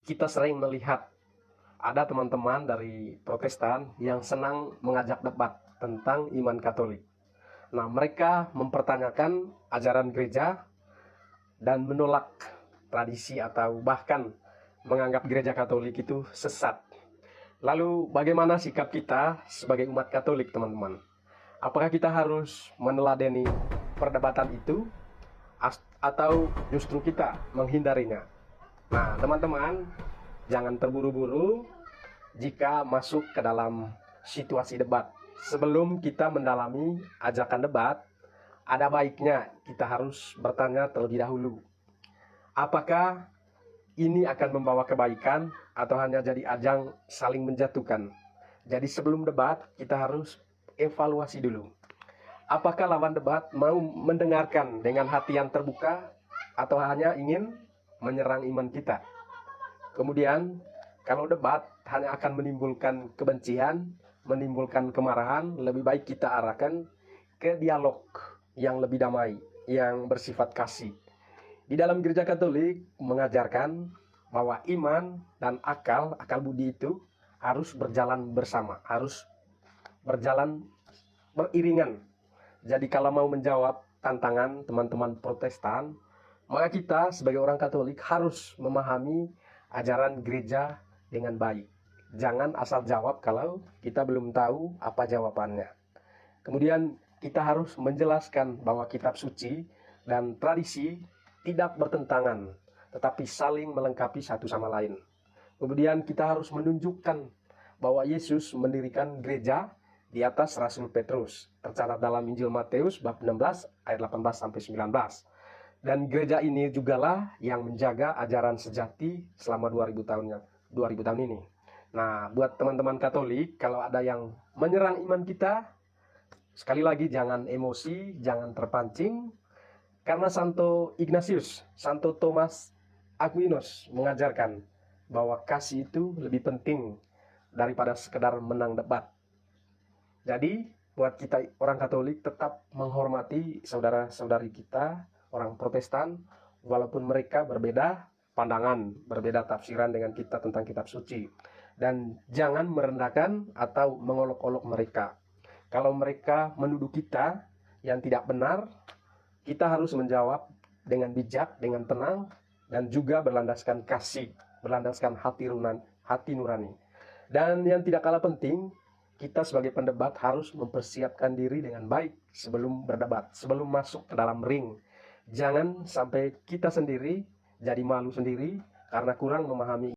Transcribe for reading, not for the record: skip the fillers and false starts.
kita sering melihat ada teman-teman dari Protestan yang senang mengajak debat tentang iman Katolik. Nah, mereka mempertanyakan ajaran gereja dan menolak tradisi atau bahkan menganggap gereja Katolik itu sesat. Lalu bagaimana sikap kita sebagai umat Katolik, teman-teman? Apakah kita harus meneladani perdebatan itu atau justru kita menghindarinya? Nah, teman-teman, jangan terburu-buru jika masuk ke dalam situasi debat. Sebelum kita mendalami ajakan debat, ada baiknya kita harus bertanya terlebih dahulu. Apakah ini akan membawa kebaikan atau hanya jadi ajang saling menjatuhkan? Jadi sebelum debat, kita harus evaluasi dulu. Apakah lawan debat mau mendengarkan dengan hati yang terbuka atau hanya ingin menyerang iman kita? Kemudian, kalau debat hanya akan menimbulkan kebencian, menimbulkan kemarahan, lebih baik kita arahkan ke dialog yang lebih damai, yang bersifat kasih. Di dalam gereja Katolik mengajarkan bahwa iman dan akal budi itu harus berjalan bersama, harus berjalan beriringan. Jadi kalau mau menjawab tantangan teman-teman Protestan, maka kita sebagai orang Katolik harus memahami ajaran gereja dengan baik. Jangan asal jawab kalau kita belum tahu apa jawabannya. Kemudian kita harus menjelaskan bahwa kitab suci dan tradisi tidak bertentangan, tetapi saling melengkapi satu sama lain. Kemudian kita harus menunjukkan bahwa Yesus mendirikan gereja di atas Rasul Petrus, tercatat dalam Injil Matius bab 16 ayat 18-19. Dan gereja ini jugalah yang menjaga ajaran sejati selama 2000 tahun ini. Nah, buat teman-teman Katolik, kalau ada yang menyerang iman kita, sekali lagi jangan emosi, jangan terpancing. Karena Santo Ignatius, Santo Thomas Aquinas mengajarkan bahwa kasih itu lebih penting daripada sekedar menang debat. Jadi, buat kita orang Katolik tetap menghormati saudara-saudari kita, orang Protestan, walaupun mereka berbeda pandangan, berbeda tafsiran dengan kita tentang kitab suci. Dan jangan merendahkan atau mengolok-olok mereka. Kalau mereka menuduh kita yang tidak benar, kita harus menjawab dengan bijak, dengan tenang, dan juga berlandaskan kasih, berlandaskan hati nurani. Dan yang tidak kalah penting, kita sebagai pendebat harus mempersiapkan diri dengan baik sebelum berdebat, sebelum masuk ke dalam ring. Jangan sampai kita sendiri jadi malu sendiri karena kurang memahami